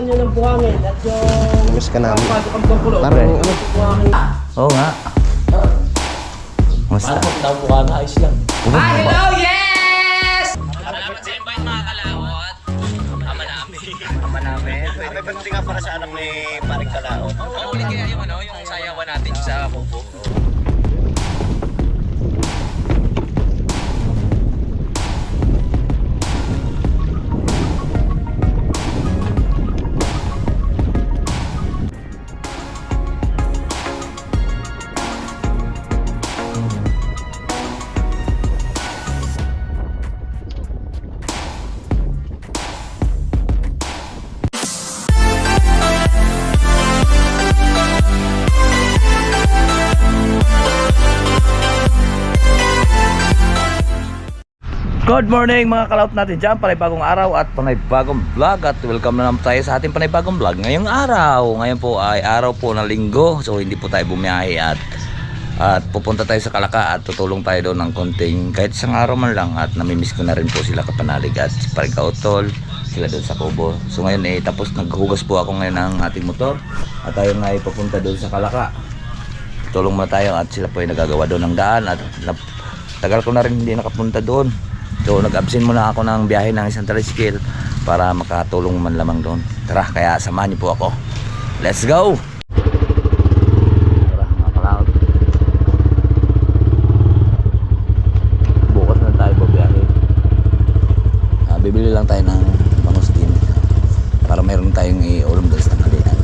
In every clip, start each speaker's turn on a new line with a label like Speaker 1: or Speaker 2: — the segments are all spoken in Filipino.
Speaker 1: niya ng buhangin at yung...
Speaker 2: Miss ka namin.
Speaker 1: Parang
Speaker 2: Parang ano?
Speaker 3: Oo nga. Musta?
Speaker 1: Parang daw buhangin, ayos lang.
Speaker 3: Hi, hello!
Speaker 4: Salamat sa invite mga kalawat. Ama namin. Ama namin.
Speaker 2: May pagdating nga para sa anak ni Paring Kalao.
Speaker 4: Oo, ulit kaya yung sayawan natin sa Kubo.
Speaker 3: Good morning mga kalaot natin dyan. Panibagong araw at panibagong vlog. At welcome na naman tayo sa ating panibagong vlog ngayong araw. Ngayon po ay araw po ng linggo. So hindi po tayo bumiyahe at pupunta tayo sa Kalaka at tutulong tayo doon ng konting kahit isang araw man lang. At namimiss ko na rin po sila Kapanalig at si Paring Kautol, sila doon sa Kubo. So ngayon tapos naghugas po ako ngayon ng ating motor. At tayo nga ay papunta doon sa Kalaka. Tulong muna tayo at sila po ay nagagawa doon ng daan. At tagal ko na rin hindi nakapunta doon. So nag-absent muna ako ng biyahe ng isang tricycle para makatulong man lamang doon. Tara, kaya samahan niyo po ako. Let's go! Tara mga kalaot. Bukas na tayo babiyahe. Bibili lang tayo ng bangus din para mayroon tayong iulam doon sa tanghalian.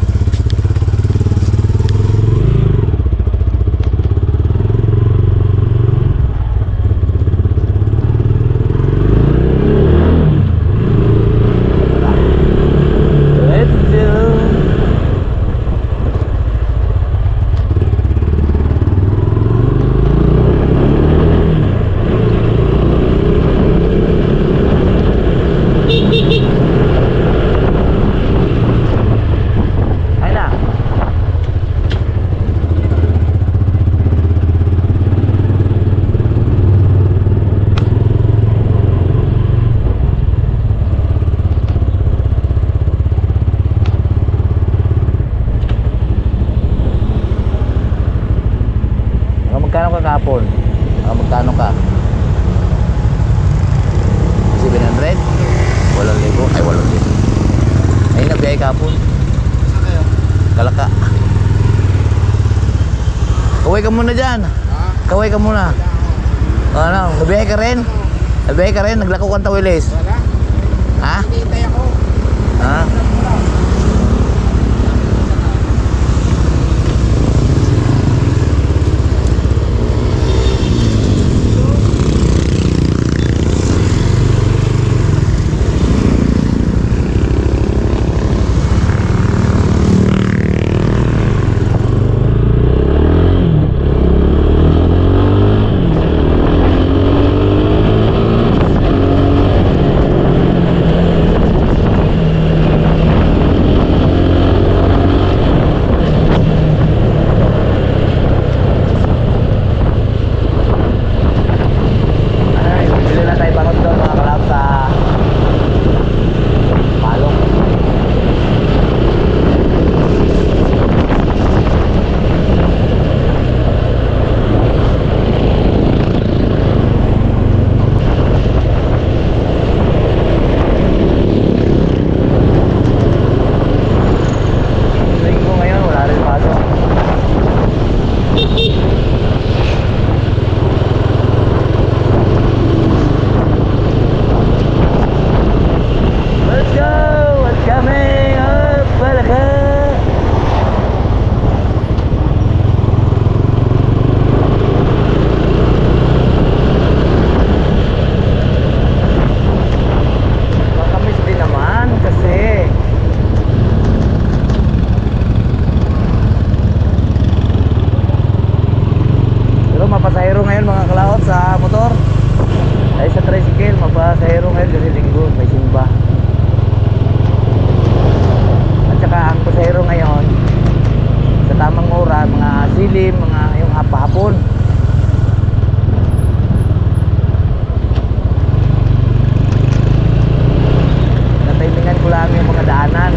Speaker 3: Magkano ka kahapon? Magkano ka? 700? 8,000? Ay, 8,000. Ayun na, biyay kahapon. Kalaka. Kaway ka muna dyan. Kaway ka muna. Ano, nabiyay ka rin? Nabiyay ka rin? Naglako kang tawilis? Ha? Ha? pasahero ngayon kasi linggo, may simba. At saka ang pasahero ngayon sa tamang oras, mga silim, mga yung hapon. Natimingan ko lang yung mga daanan.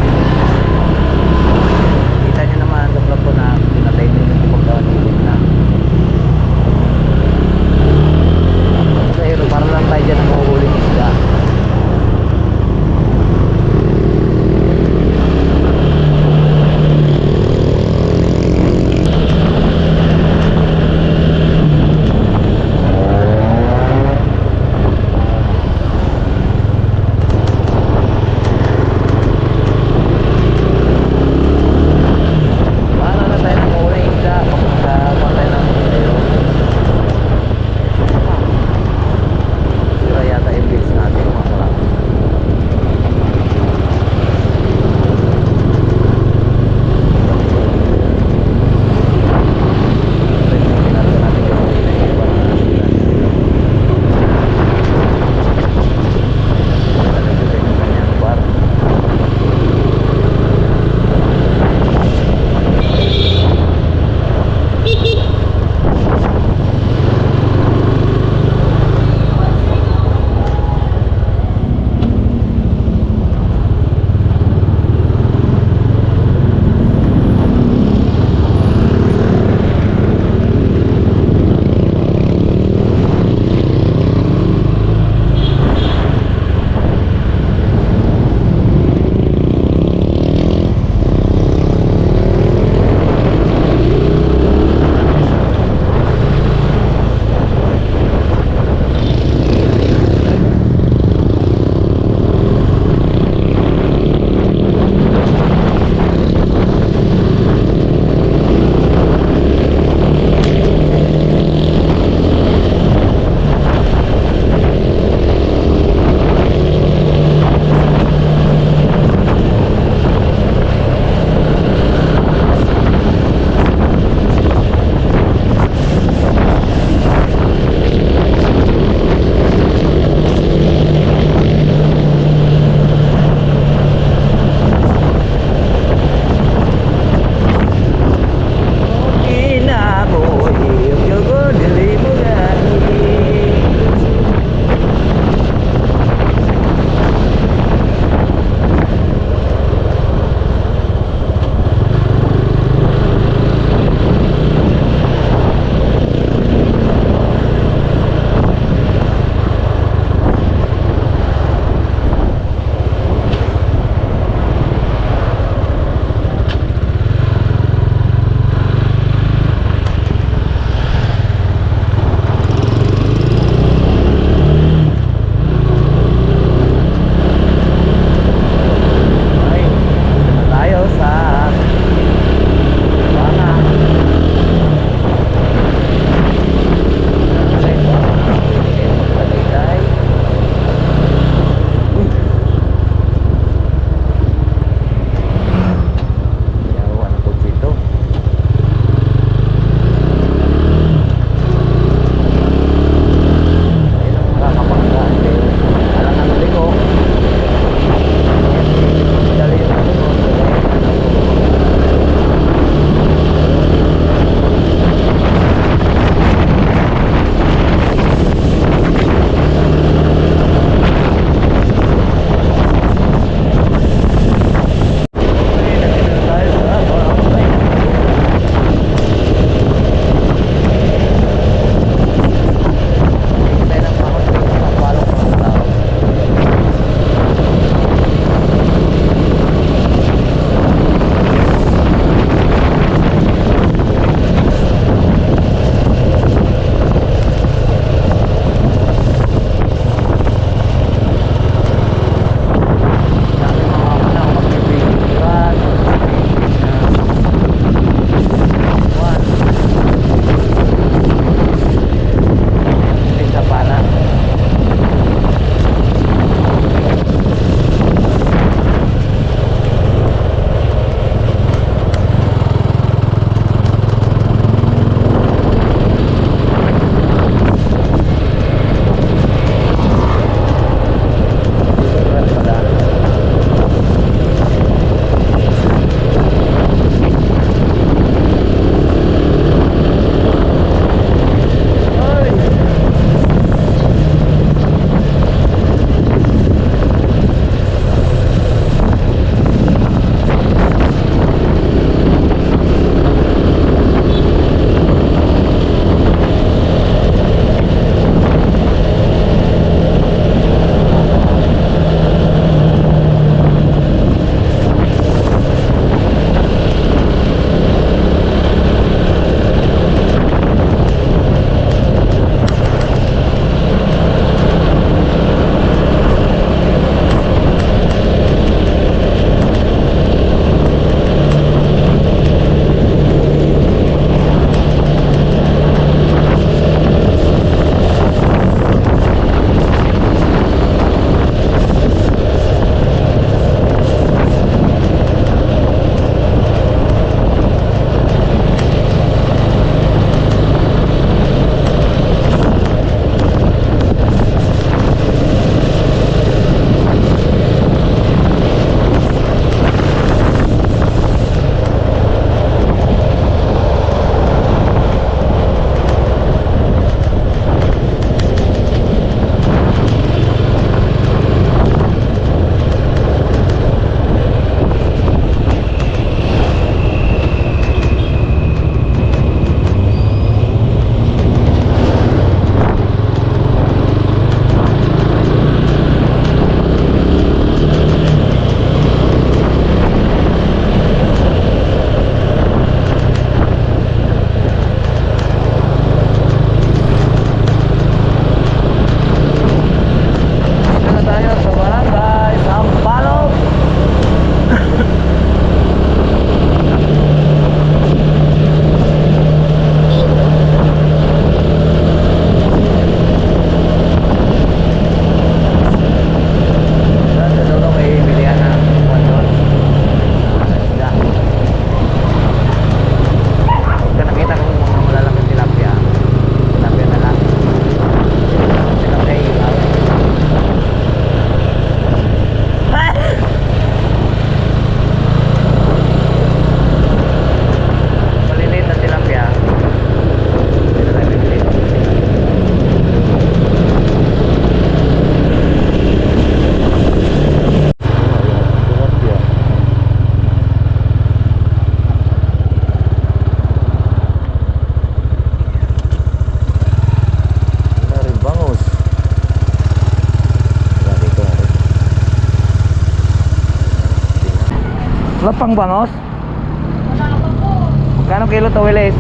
Speaker 3: Wala pang bangos?
Speaker 5: Wala pa po.
Speaker 3: Magkano kilo tawilis?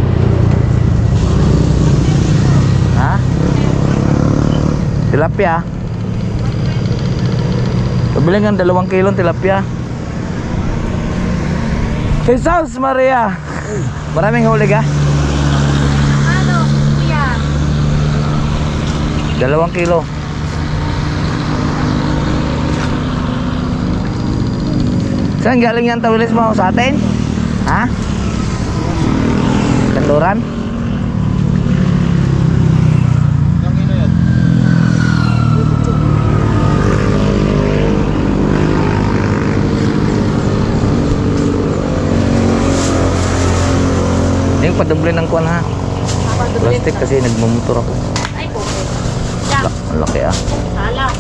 Speaker 3: Ha? Tilapia? Pabili ng 2 kilong tilapia. Jesus Maria! Maraming huli ka?
Speaker 5: Ano, kuya?
Speaker 3: 2 kilo. Saan galing yan tawilis mo? Sa atin? Ha? Kanluran? Yung padoble ng kuwan ha. Plastic kasi nagmumotor ako.
Speaker 5: Ay, po. Lang.
Speaker 3: Ang laki ah.
Speaker 5: Salang.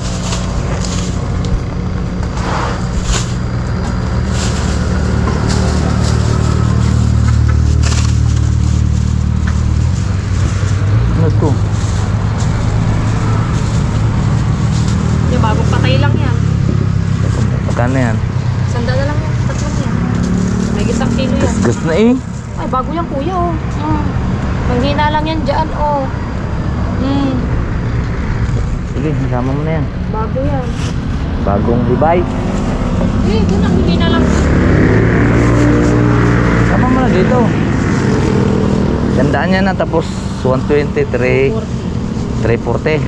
Speaker 3: Ano to?
Speaker 5: Yung bagong patay lang yan.
Speaker 3: Magkano yan?
Speaker 5: Sanda na lang yan. Tatlong yan. May 1 kilo yan.
Speaker 3: Gas na eh.
Speaker 5: Ay, bago yan kuya oh. Manghina lang yan dyan oh.
Speaker 3: Sige, kasama mo na yan.
Speaker 5: Bago yan.
Speaker 3: Bagong ribeye.
Speaker 5: Eh, doon ang hindi na lang.
Speaker 3: Sama mo na dito. Gandaan niya na tapos 123 340.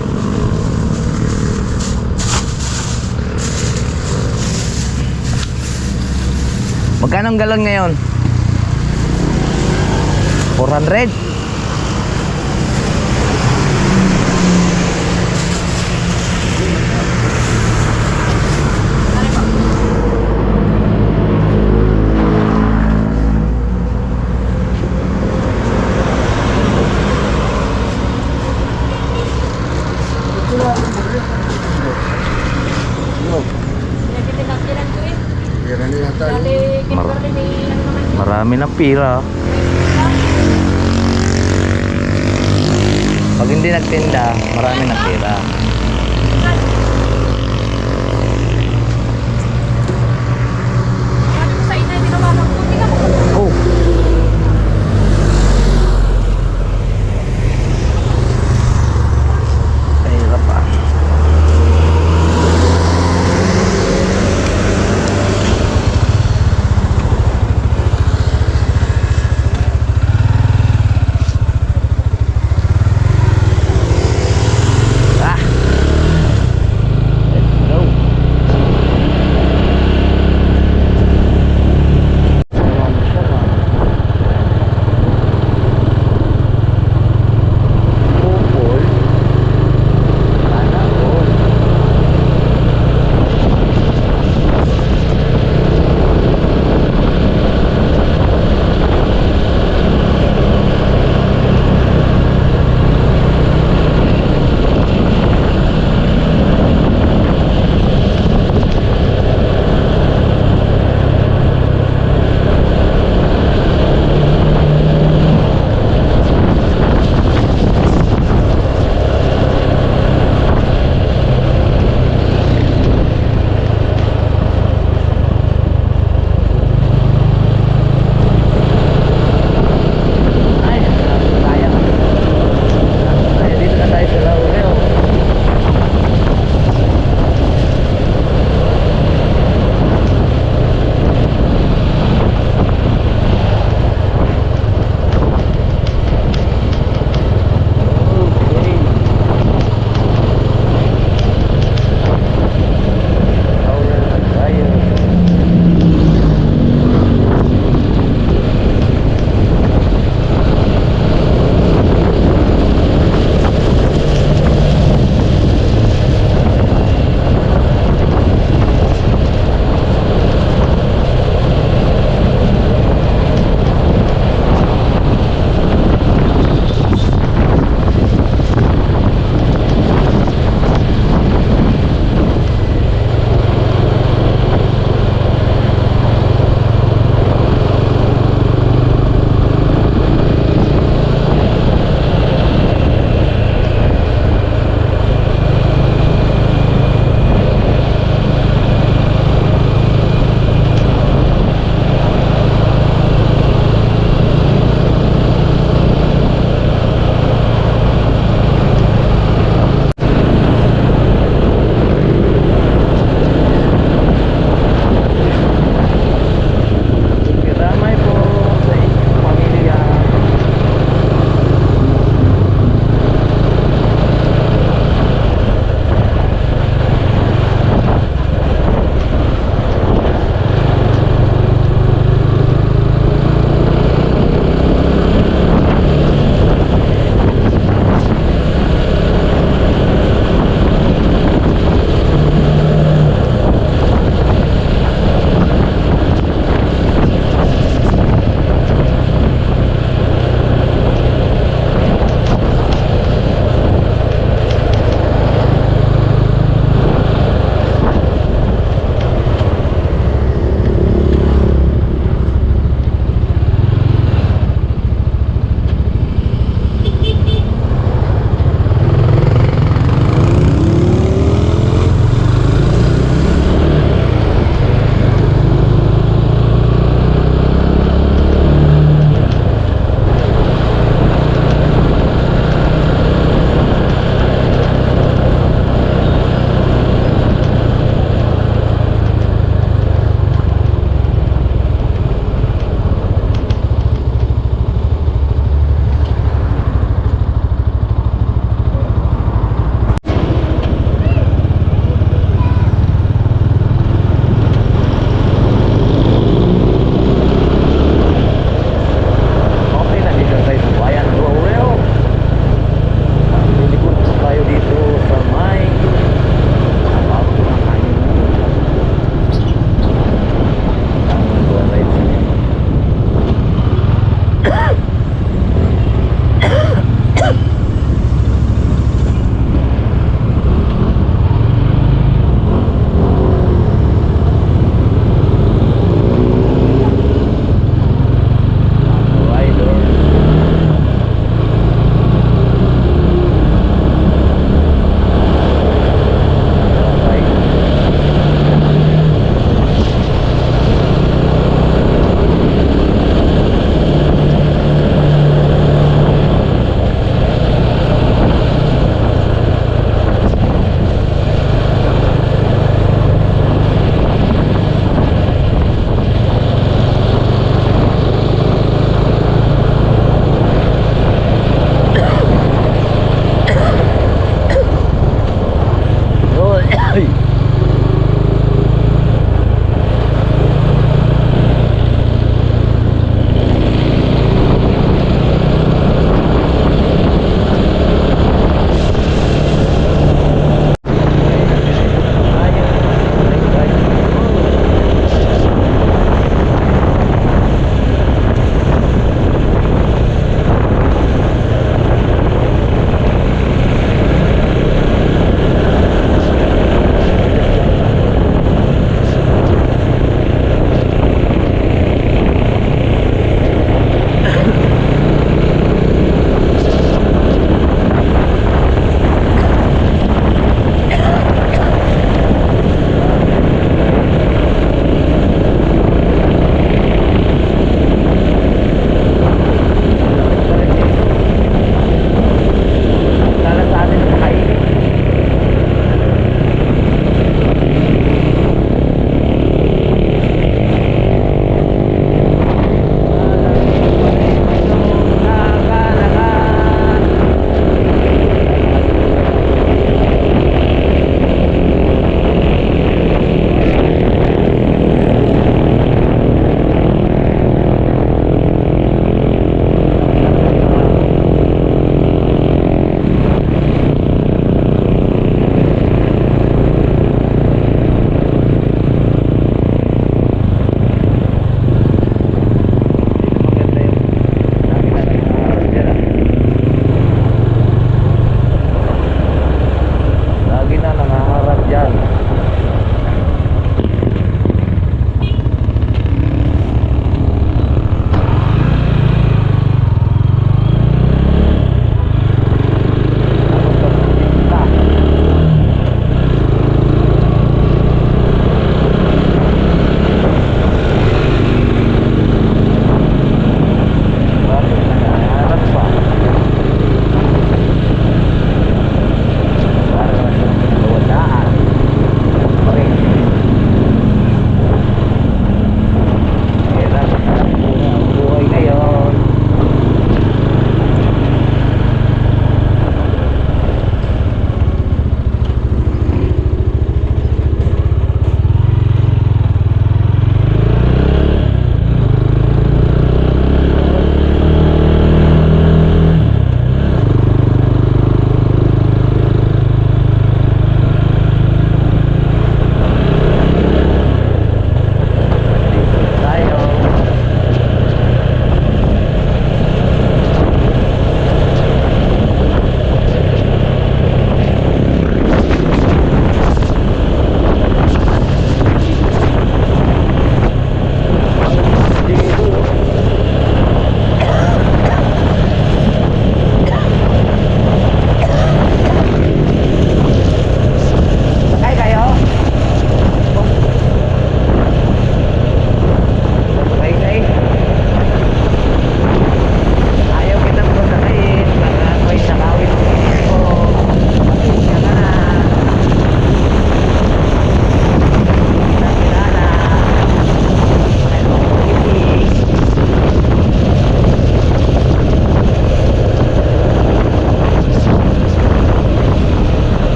Speaker 3: Magkano ang galon ngayon? 400.
Speaker 5: Pinagpinagpilan ko eh. Dali, Kimberly may ano naman.
Speaker 3: Marami ng pira. Pag hindi nagtinda, marami ng pira.
Speaker 5: Sabi ko sa ina, hindi na mamakuti ka mo.
Speaker 3: Oh. Ay, hirap ah. Ah.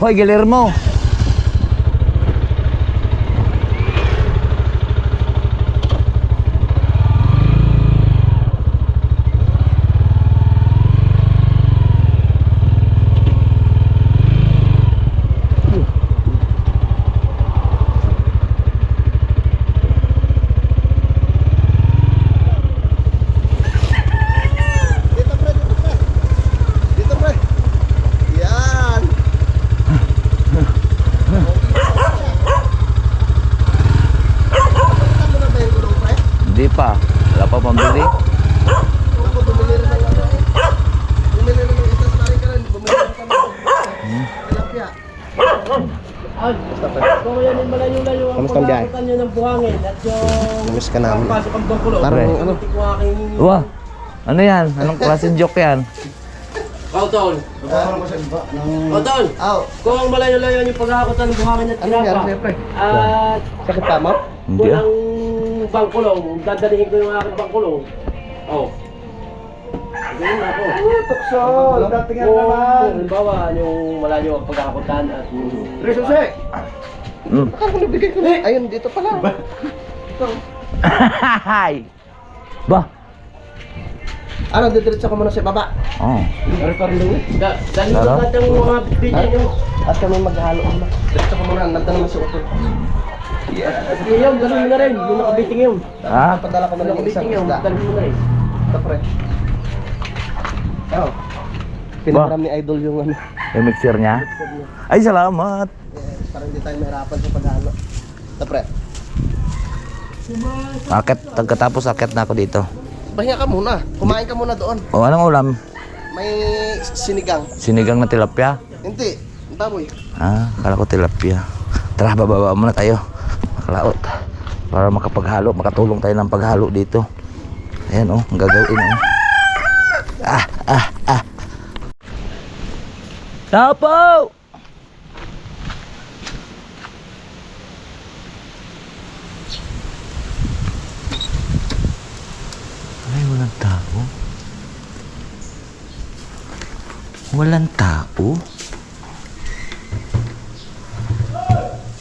Speaker 3: Hoy, Guillermo. Hindi pa. Wala pa pambili.
Speaker 1: Kung yan yung malayo-layo ang pagkakutan nyo ng buhangin at yung
Speaker 2: Namiss ka namin.
Speaker 1: pasok ang bangkulo.
Speaker 3: Parang
Speaker 2: ano?
Speaker 1: Hindi ko aking...
Speaker 3: Wah, ano yan? Anong klaseng joke yan?
Speaker 1: Kautol! Kautol! Kung ang malayo-layo yung pagkakutan ng buhangin at kinapa at
Speaker 2: Sakit tama?
Speaker 3: Hindi ah.
Speaker 1: kulang bangkulong, dadalihin ko yung aking bangkulong. Oh. Ganyan ako.
Speaker 2: Tukso! Datingan
Speaker 1: Kung halimbawa yung malayo ang pagkakutan at...
Speaker 2: Resose!
Speaker 3: Mm.
Speaker 2: Baka ko nabigay ko na. Ayun, dito pala.
Speaker 3: Hay! Ba?
Speaker 2: Ano, didiretso ko muna sa baba.
Speaker 3: Oh.
Speaker 1: Dahil ko
Speaker 3: Sarap.
Speaker 1: natin yung mga video nyo.
Speaker 2: At kami maghalo muna. Diretso ko muna. Nanda naman si Utol.
Speaker 1: Yung ganun mo na rin, yung nakabiting yun.
Speaker 3: Ha?
Speaker 2: Padala ko na lang yung isang
Speaker 1: Nakabiting yun,
Speaker 2: isda.
Speaker 1: ganun mo na rin.
Speaker 2: Ito, pre. Oh. Pinagram ni Idol yung ano.
Speaker 3: Yung mixer niya? Ay, salamat.
Speaker 2: Yes, parang hindi tayo mahirapan sa paghalo. Ito, pre.
Speaker 3: Akit, pagkatapos akit na ako dito.
Speaker 2: Pahinga ka muna. Kumain ka muna doon.
Speaker 3: O, anong ulam?
Speaker 2: May sinigang.
Speaker 3: Sinigang na tilapia?
Speaker 2: Hindi. Baboy.
Speaker 3: Ah, kala ko tilapia. Tara, bababa muna tayo. Makalaot. Para makapaghalo, makatulong tayo ng paghalo dito. Ayan oh, ang gagawin oh. Tapo! Ay, walang tao. Walang tao?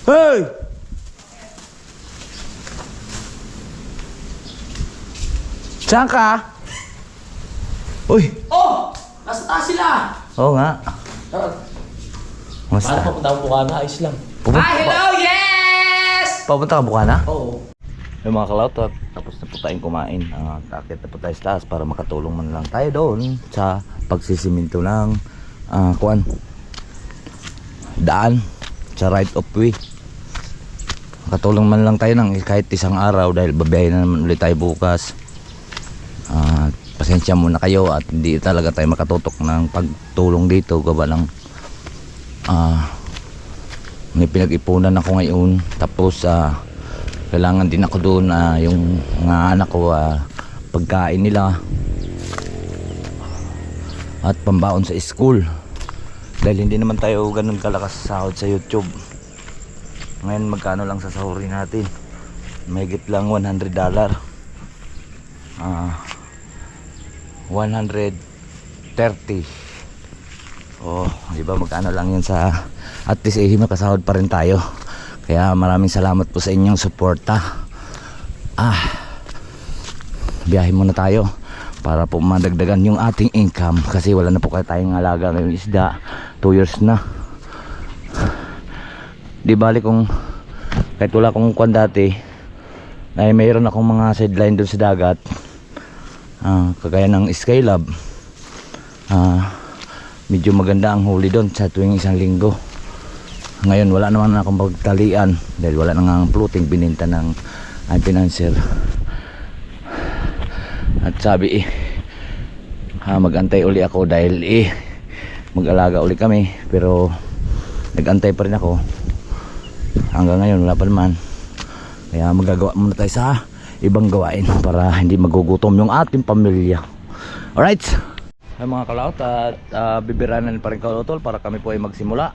Speaker 3: Hey! Saan ka? Uy!
Speaker 1: Oh! Nasa taas sila!
Speaker 3: Oo nga. Musta?
Speaker 1: Paano papunta ang Bukana? Ayos lang.
Speaker 4: Hello, yes!
Speaker 3: Papunta ka Bukana?
Speaker 1: Oo.
Speaker 3: Yung mga kalawt, tapos na po tayong kumain. Takit na po tayo sa taas para makatulong man lang tayo doon sa pagsisiminto ng daan sa right of way. Makatulong man lang tayo ng kahit isang araw dahil babiyahin na naman ulit tayo bukas. Pasensya muna kayo at hindi talaga tayo makatutok ng pagtulong dito gawa ng may pinag-ipunan ako ngayon, tapos kailangan din ako doon yung mga anak ko pagkain nila at pambaon sa school dahil hindi naman tayo ganun kalakas sahod sa YouTube. Ngayon magkano lang sa sahurin natin, mahigit lang $100, 130. Oh, di ba magkano lang yun sa at least makasahod pa rin tayo. Kaya maraming salamat po sa inyong suporta. Biyahe muna tayo para po madagdagan yung ating income kasi wala na po kayo tayong alaga ngayong isda. 2 years na. Di bali kung kahit wala akong kwan dati ay mayroon akong mga sideline dun sa dagat. Kagaya ng Skylab. Medyo maganda ang huli doon sa tuwing isang linggo. Ngayon wala naman akong pagtalian dahil wala nang floating bininta ng financier. At sabi magantay uli ako dahil mag-alaga uli kami, pero nagantay pa rin ako hanggang ngayon wala pa naman. Kaya magagawa muna tayo sa ibang gawain para hindi magugutom yung ating pamilya. Alright, ay mga kalaot, at bibiranan pa rin kalotol para kami po ay magsimula.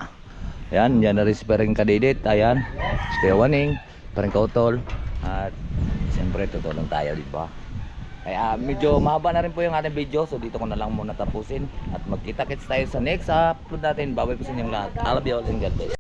Speaker 3: Ayan, yan na rin si Paring Kadidit. Ayan, si Kuya Waning, Paring Kautol. At siyempre tutulong tayo, di ba? Kaya medyo mahaba na rin po yung ating video. So dito ko na lang muna tapusin. At magkita-kits tayo sa next upload natin. Bye-bye po sa inyong lahat. I love you all and God bless.